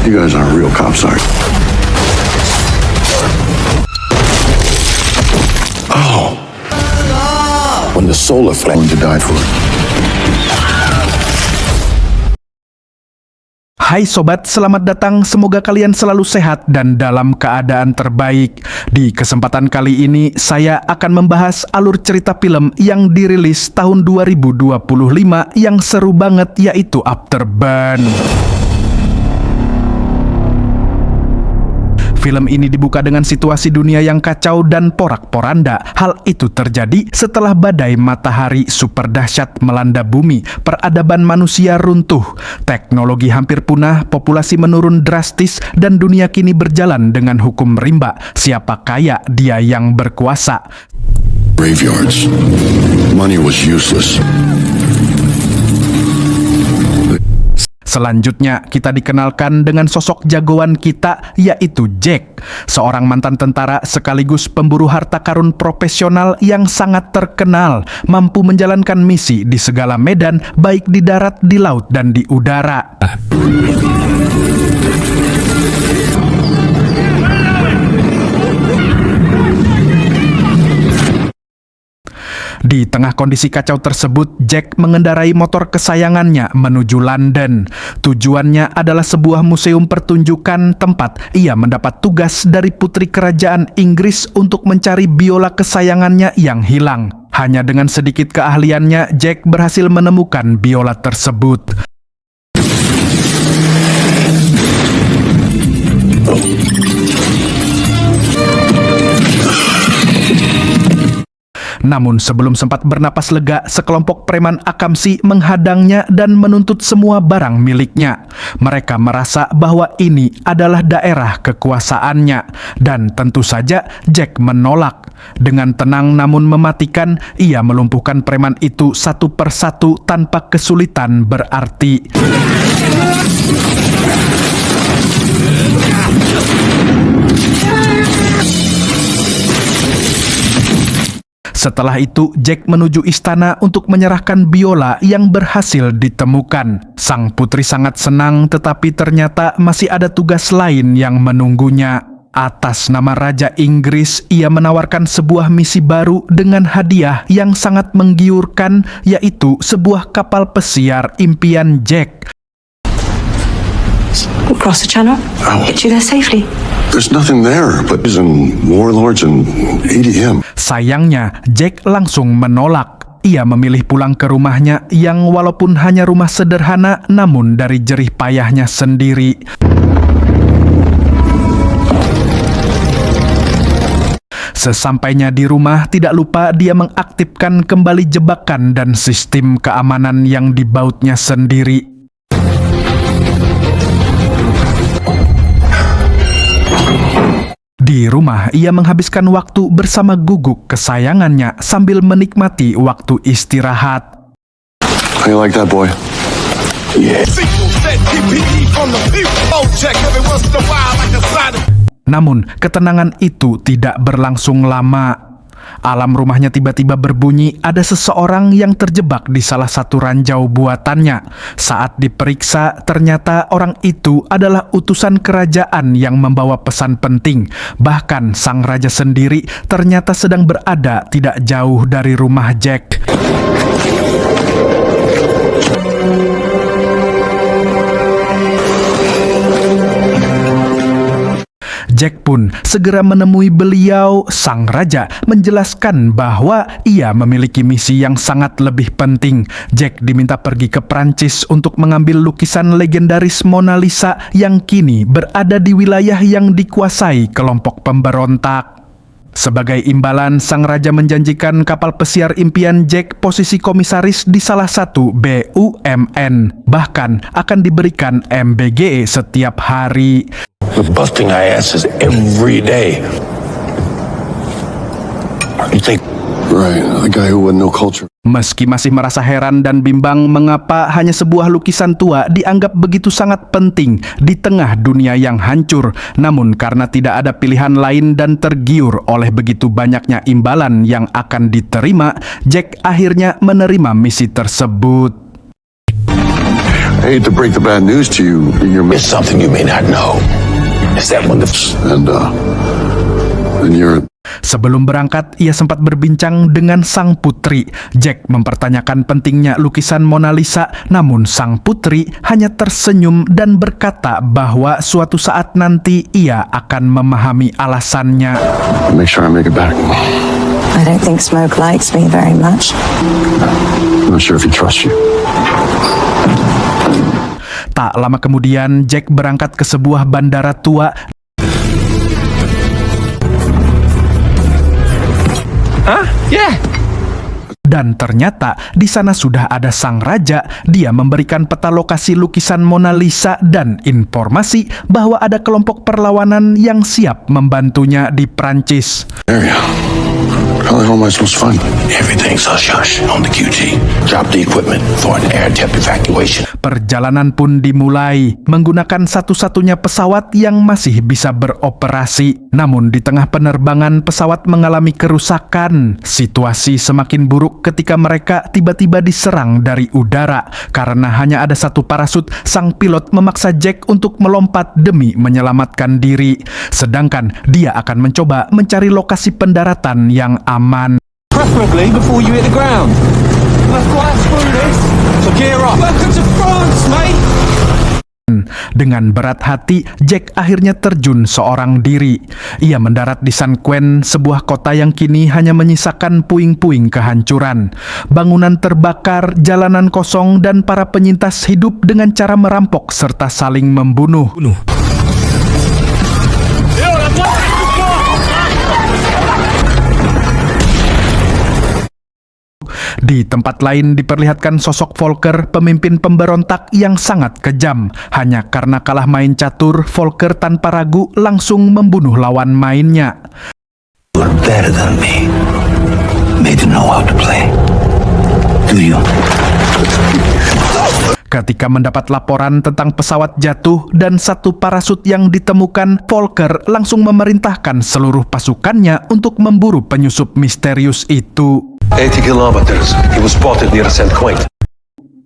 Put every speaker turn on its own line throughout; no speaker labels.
You guys aren't real cops, are you? Oh. When the solar flame to die for it.
Hai sobat, selamat datang. Semoga kalian selalu sehat dan dalam keadaan terbaik. Di kesempatan kali ini, saya akan membahas alur cerita film yang dirilis tahun 2025 yang seru banget, yaitu Afterburn. Film ini dibuka dengan situasi dunia yang kacau dan porak-poranda. Hal itu terjadi setelah badai matahari super dahsyat melanda bumi, peradaban manusia runtuh, teknologi hampir punah, populasi menurun drastis, dan dunia kini berjalan dengan hukum rimba. Siapa kaya, dia yang berkuasa.
Graveyards. Money was useless.
Selanjutnya, kita dikenalkan dengan sosok jagoan kita, yaitu Jack, seorang mantan tentara sekaligus pemburu harta karun profesional yang sangat terkenal, mampu menjalankan misi di segala medan, baik di darat, di laut, dan di udara. Di tengah kondisi kacau tersebut, Jack mengendarai motor kesayangannya menuju London. Tujuannya adalah sebuah museum pertunjukan tempat ia mendapat tugas dari putri kerajaan Inggris untuk mencari biola kesayangannya yang hilang. Hanya dengan sedikit keahliannya, Jack berhasil menemukan biola tersebut. Namun sebelum sempat bernapas lega, sekelompok preman akamsi menghadangnya dan menuntut semua barang miliknya. Mereka merasa bahwa ini adalah daerah kekuasaannya, dan tentu saja Jack menolak. Dengan tenang namun mematikan, ia melumpuhkan preman itu satu persatu tanpa kesulitan berarti. Setelah itu, Jack menuju istana untuk menyerahkan biola yang berhasil ditemukan. Sang putri sangat senang, tetapi ternyata masih ada tugas lain yang menunggunya. Atas nama Raja Inggris, ia menawarkan sebuah misi baru dengan hadiah yang sangat menggiurkan, yaitu sebuah kapal pesiar impian Jack.
Cross the channel, get you there safely.
There's nothing there but warlords and ADM.
Sayangnya, Jack langsung menolak. Ia memilih pulang ke rumahnya yang walaupun hanya rumah sederhana, namun dari jerih payahnya sendiri. Sesampainya di rumah, tidak lupa dia mengaktifkan kembali jebakan dan sistem keamanan yang dibautnya sendiri. Di rumah, ia menghabiskan waktu bersama guguk kesayangannya sambil menikmati waktu istirahat.
How you like that, boy? Yeah.
Namun, ketenangan itu tidak berlangsung lama. Alam rumahnya tiba-tiba berbunyi ada seseorang yang terjebak di salah satu ranjau buatannya. Saat diperiksa, ternyata orang itu adalah utusan kerajaan yang membawa pesan penting. Bahkan sang raja sendiri ternyata sedang berada tidak jauh dari rumah Jack. Jack pun segera menemui beliau. Sang raja menjelaskan bahwa ia memiliki misi yang sangat lebih penting. Jack diminta pergi ke Prancis untuk mengambil lukisan legendaris Mona Lisa yang kini berada di wilayah yang dikuasai kelompok pemberontak. Sebagai imbalan, sang raja menjanjikan kapal pesiar impian Jack posisi komisaris di salah satu BUMN. Bahkan akan diberikan MBGE setiap hari.
We're busting our asses every day. You think, right, a guy who had no culture.
Meski masih merasa heran dan bimbang mengapa hanya sebuah lukisan tua dianggap begitu sangat penting di tengah dunia yang hancur, namun karena tidak ada pilihan lain dan tergiur oleh begitu banyaknya imbalan yang akan diterima, Jack akhirnya menerima misi tersebut.
hate to break the bad news to you.
It's something you may not know. Is that when the
and you're
Sebelum berangkat, ia sempat berbincang dengan sang putri. Jack mempertanyakan pentingnya lukisan Mona Lisa, namun sang putri hanya tersenyum dan berkata bahwa suatu saat nanti ia akan memahami alasannya.
make sure I make it back.
I don't think Smoke likes me very much.
I'm not sure if he trusts you.
Tak lama kemudian, Jack berangkat ke sebuah bandara tua. Dan ternyata di sana sudah ada sang raja. Dia memberikan peta lokasi lukisan Mona Lisa dan informasi bahwa ada kelompok perlawanan yang siap membantunya di Prancis.
Area. How the hell am I supposed to find them?
everything's hush-hush on the QT. Drop the equipment for an air-tip evacuation.
Perjalanan pun dimulai menggunakan satu-satunya pesawat yang masih bisa beroperasi. Namun di tengah penerbangan pesawat mengalami kerusakan. Situasi semakin buruk ketika mereka tiba-tiba diserang dari udara. Karena hanya ada satu parasut, sang pilot memaksa Jack untuk melompat demi menyelamatkan diri. Sedangkan dia akan mencoba mencari lokasi pendaratan yang aman.
Preferably before you hit the ground. Let's fly through this. So gear up. Welcome to France, mate.
Dengan berat hati, Jack akhirnya terjun seorang diri. Ia mendarat di San Quentin, sebuah kota yang kini hanya menyisakan puing-puing kehancuran. Bangunan terbakar, jalanan kosong, dan para penyintas hidup dengan cara merampok serta saling membunuh. Di tempat lain diperlihatkan sosok Volker, pemimpin pemberontak yang sangat kejam. Hanya karena kalah main catur, Volker tanpa ragu langsung membunuh lawan mainnya.
You're better than me. Made to know how to play. Do you?
Ketika mendapat laporan tentang pesawat jatuh dan satu parasut yang ditemukan, Volker langsung memerintahkan seluruh pasukannya untuk memburu penyusup misterius itu.
80 kilometers. He was spotted near St. Quentin.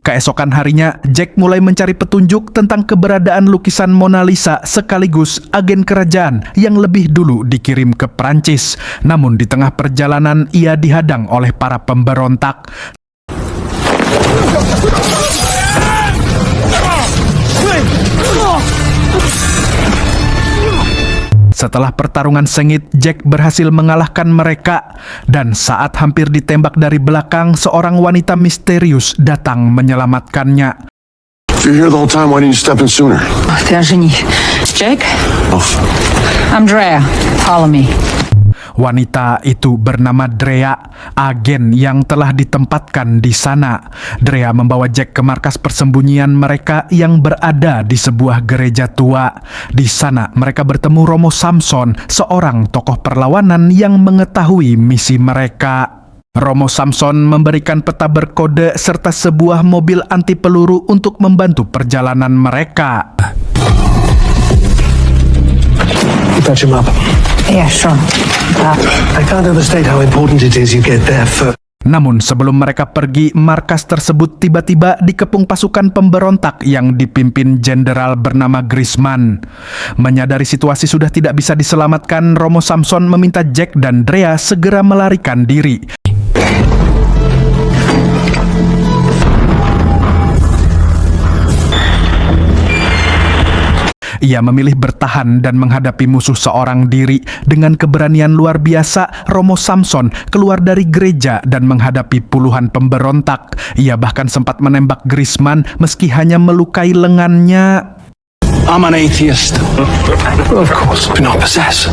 Keesokan harinya, Jack mulai mencari petunjuk tentang keberadaan lukisan Mona Lisa sekaligus agen kerajaan yang lebih dulu dikirim ke Prancis. Namun di tengah perjalanan ia dihadang oleh para pemberontak. Setelah pertarungan sengit, Jack berhasil mengalahkan mereka. Dan saat hampir ditembak dari belakang, seorang wanita misterius datang menyelamatkannya.
If you're here the whole time, why didn't you step in sooner?
T'es un génie. Jake?
Oh,
I'm Drea. Follow me.
Wanita itu bernama Drea, agen yang telah ditempatkan di sana. Drea membawa Jack ke markas persembunyian mereka yang berada di sebuah gereja tua. Di sana mereka bertemu Romo Samson, seorang tokoh perlawanan yang mengetahui misi mereka. Romo Samson memberikan peta berkode serta sebuah mobil anti peluru untuk membantu perjalanan mereka.
You touch him up.
Yeah, sure.
I can't overstate how important it is you get there first.
Namun sebelum mereka pergi, markas tersebut tiba-tiba dikepung pasukan pemberontak yang dipimpin jenderal bernama Griezmann. Menyadari situasi sudah tidak bisa diselamatkan, Romo Samson meminta Jack dan Drea segera melarikan diri. Ia memilih bertahan dan menghadapi musuh seorang diri. Dengan keberanian luar biasa, Romo Samson keluar dari gereja dan menghadapi puluhan pemberontak. Ia bahkan sempat menembak Griezmann meski hanya melukai lengannya.
I'm an atheist.
Of course, but not possessed.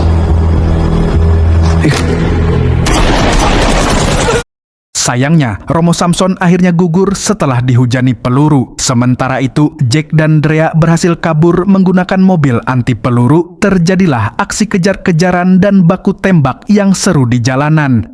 Sayangnya, Romo Samson akhirnya gugur setelah dihujani peluru. Sementara itu, Jack dan Drea berhasil kabur menggunakan mobil anti peluru. Terjadilah aksi kejar-kejaran dan baku tembak yang seru di jalanan.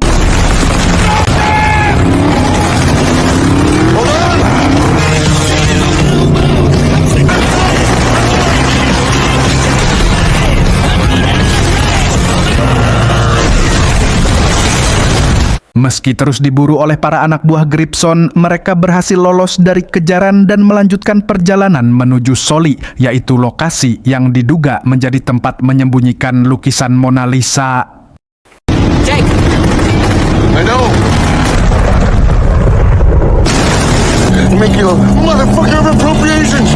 Meski terus diburu oleh para anak buah Gripson, mereka berhasil lolos dari kejaran dan melanjutkan perjalanan menuju Soli, yaitu lokasi yang diduga menjadi tempat menyembunyikan lukisan Mona Lisa.
Jake!
I know. Making a motherfucker of appropriations.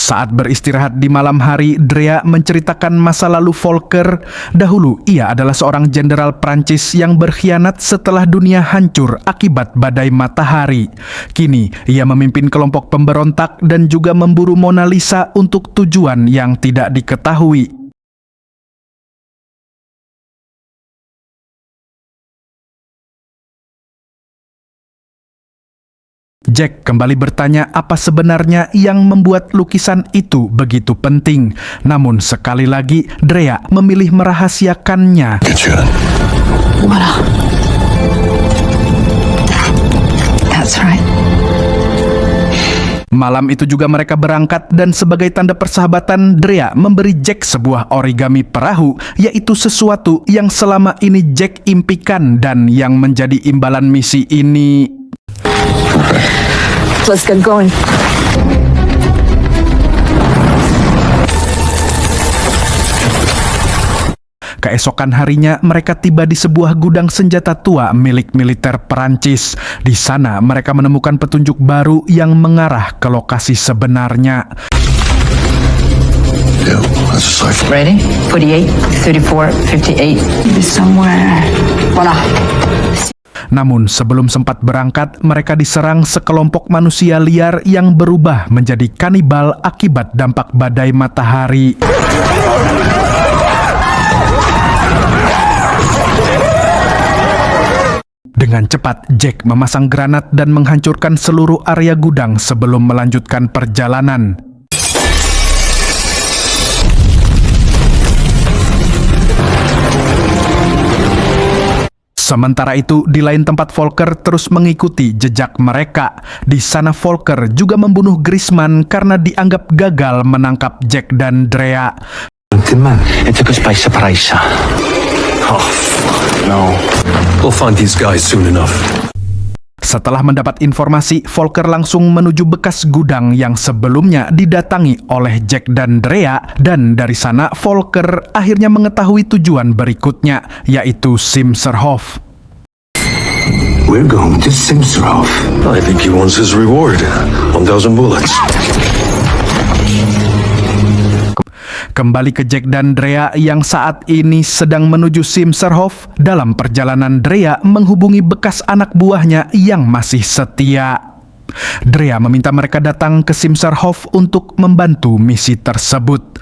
Saat beristirahat di malam hari, Drea menceritakan masa lalu Volker. Dahulu, ia adalah seorang jenderal Prancis yang berkhianat setelah dunia hancur akibat badai matahari. Kini, ia memimpin kelompok pemberontak dan juga memburu Mona Lisa untuk tujuan yang tidak diketahui. Jack kembali bertanya apa sebenarnya yang membuat lukisan itu begitu penting. Namun sekali lagi, Drea memilih merahasiakannya.
Voilà. That's right.
Malam itu juga mereka berangkat dan sebagai tanda persahabatan, Drea memberi Jack sebuah origami perahu, yaitu sesuatu yang selama ini Jack impikan dan yang menjadi imbalan misi ini.
Let's get going.
Keesokan harinya, mereka tiba di sebuah gudang senjata tua milik militer Perancis. Di sana, mereka menemukan petunjuk baru yang mengarah ke lokasi sebenarnya.
Yeah, that's a cipher.
Ready? 48, 34, 58. Maybe somewhere. Voilà.
Namun sebelum sempat berangkat, mereka diserang sekelompok manusia liar yang berubah menjadi kanibal akibat dampak badai matahari. Dengan cepat, Jack memasang granat dan menghancurkan seluruh area gudang sebelum melanjutkan perjalanan. Sementara itu, di lain tempat Volker terus mengikuti jejak mereka. Di sana Volker juga membunuh Griezmann karena dianggap gagal menangkap Jack dan Drea.
Man, it took us by surprise.
Oh, fuck, no. We'll find these guys soon enough.
Setelah mendapat informasi, Volker langsung menuju bekas gudang yang sebelumnya didatangi oleh Jack dan Drea, dan dari sana Volker akhirnya mengetahui tujuan berikutnya, yaitu Simserhof.
We're going to Simserhof.
I think he wants his reward. 1,000 bullets.
Kembali ke Jack dan Drea yang saat ini sedang menuju Simserhof. Dalam perjalanan, Drea menghubungi bekas anak buahnya yang masih setia. Drea meminta mereka datang ke Simserhof untuk membantu misi tersebut.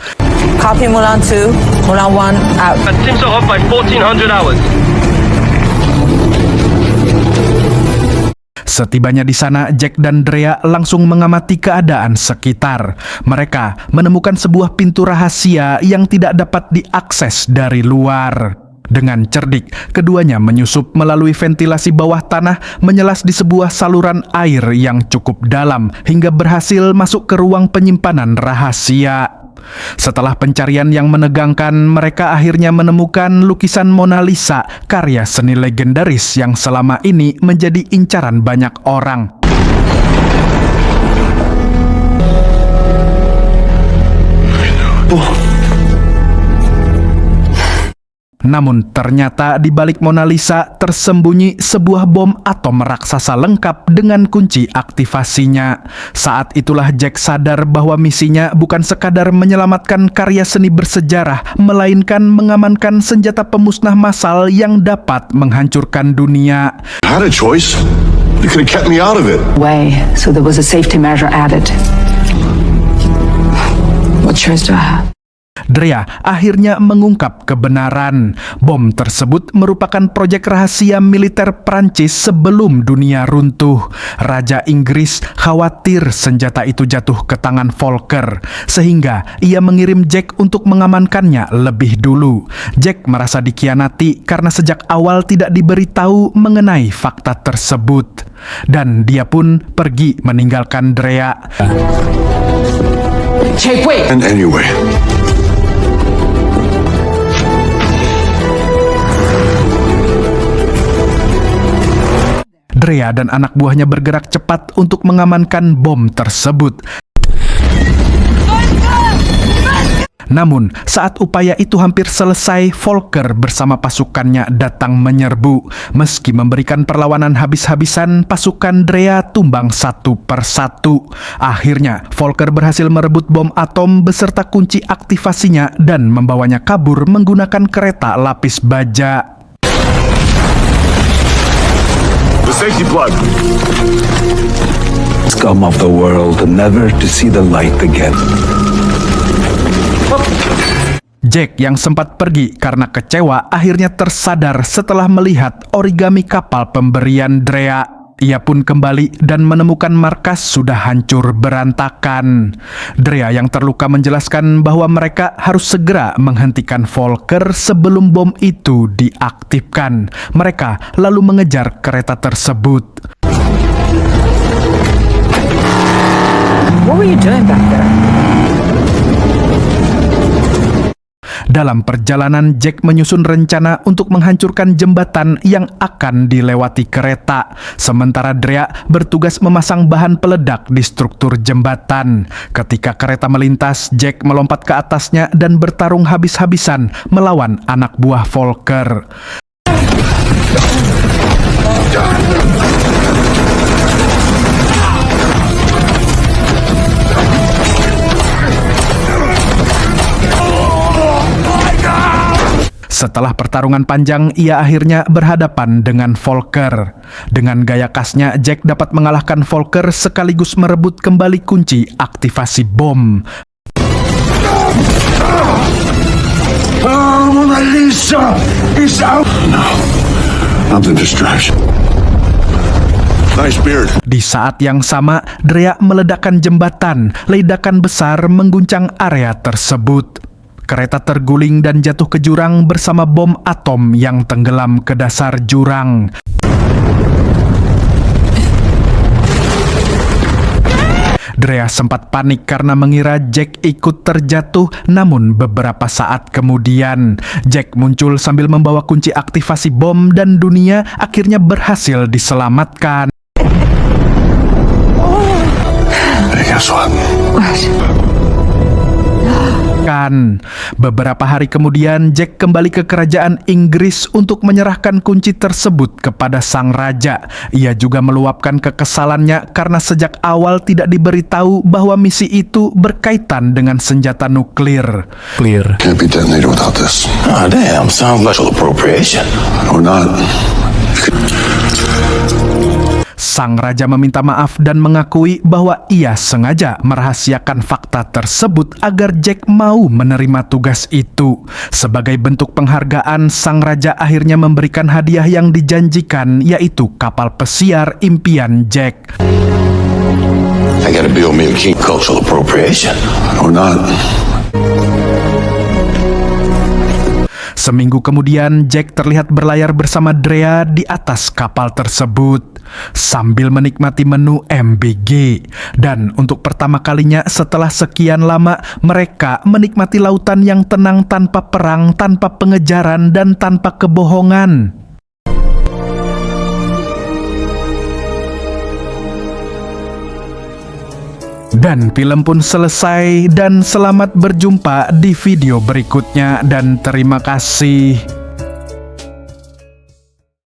Copy Mulan 2, Mulan 1 out.
At Simserhof by 1400 hours.
Setibanya di sana, Jack dan Drea langsung mengamati keadaan sekitar. Mereka menemukan sebuah pintu rahasia yang tidak dapat diakses dari luar. Dengan cerdik, keduanya menyusup melalui ventilasi bawah tanah, menyelas di sebuah saluran air yang cukup dalam, hingga berhasil masuk ke ruang penyimpanan rahasia. Setelah pencarian yang menegangkan, mereka akhirnya menemukan lukisan Mona Lisa, karya seni legendaris yang selama ini menjadi incaran banyak orang. Namun ternyata di balik Mona Lisa tersembunyi sebuah bom atom raksasa lengkap dengan kunci aktivasinya. Saat itulah Jack sadar bahwa misinya bukan sekadar menyelamatkan karya seni bersejarah, melainkan mengamankan senjata pemusnah massal yang dapat menghancurkan dunia.
I had a choice. You could have kept me out of it.
Way, so there was a safety measure added. What choice do I have?
Drea akhirnya mengungkap kebenaran. Bom tersebut merupakan proyek rahasia militer Prancis sebelum dunia runtuh. Raja Inggris khawatir senjata itu jatuh ke tangan Volker, sehingga ia mengirim Jack untuk mengamankannya lebih dulu. Jack merasa dikhianati karena sejak awal tidak diberitahu mengenai fakta tersebut. Dan dia pun pergi meninggalkan Drea.
Jake, wait!
And anyway,
Drea dan anak buahnya bergerak cepat untuk mengamankan bom tersebut. Namun, saat upaya itu hampir selesai, Volker bersama pasukannya datang menyerbu. Meski memberikan perlawanan habis-habisan, pasukan Drea tumbang satu persatu. Akhirnya, Volker berhasil merebut bom atom beserta kunci aktivasinya dan membawanya kabur menggunakan kereta lapis baja.
The safety plug.
Scum of the world, never to see the light again.
Jack yang sempat pergi karena kecewa akhirnya tersadar setelah melihat origami kapal pemberian Drea. Ia pun kembali dan menemukan markas sudah hancur berantakan. Drea yang terluka menjelaskan bahwa mereka harus segera menghentikan Volker sebelum bom itu diaktifkan. Mereka lalu mengejar kereta tersebut.
What were you doing back there?
Dalam perjalanan, Jack menyusun rencana untuk menghancurkan jembatan yang akan dilewati kereta. Sementara Drea bertugas memasang bahan peledak di struktur jembatan. Ketika kereta melintas, Jack melompat ke atasnya dan bertarung habis-habisan melawan anak buah Volker. Setelah pertarungan panjang, ia akhirnya berhadapan dengan Volker. Dengan gaya khasnya, Jack dapat mengalahkan Volker sekaligus merebut kembali kunci aktivasi bom.
Mona Lisa is out. No, I'm the distraction. Nice beard.
Di saat yang sama, Drea meledakkan jembatan. Ledakan besar mengguncang area tersebut. Kereta terguling dan jatuh ke jurang bersama bom atom yang tenggelam ke dasar jurang. Drea sempat panik karena mengira Jack ikut terjatuh, namun beberapa saat kemudian Jack muncul sambil membawa kunci aktivasi bom dan dunia akhirnya berhasil diselamatkan.
Hey, guess what?
Beberapa hari kemudian, Jack kembali ke kerajaan Inggris untuk menyerahkan kunci tersebut kepada sang raja. Ia juga meluapkan kekesalannya karena sejak awal tidak diberitahu bahwa misi itu berkaitan dengan senjata nuklir.
Can't be detonated without this.
Oh, damn, sounds like appropriation.
Or not.
Sang raja meminta maaf dan mengakui bahwa ia sengaja merahasiakan fakta tersebut agar Jack mau menerima tugas itu. Sebagai bentuk penghargaan, sang raja akhirnya memberikan hadiah yang dijanjikan, yaitu kapal pesiar impian Jack.
I gotta build me a king. Cultural appropriation. Or not.
Seminggu kemudian, Jack terlihat berlayar bersama Drea di atas kapal tersebut sambil menikmati menu MBG. Dan untuk pertama kalinya setelah sekian lama, mereka menikmati lautan yang tenang tanpa perang, tanpa pengejaran, dan tanpa kebohongan. Dan film pun selesai, dan selamat berjumpa di video berikutnya dan terima kasih.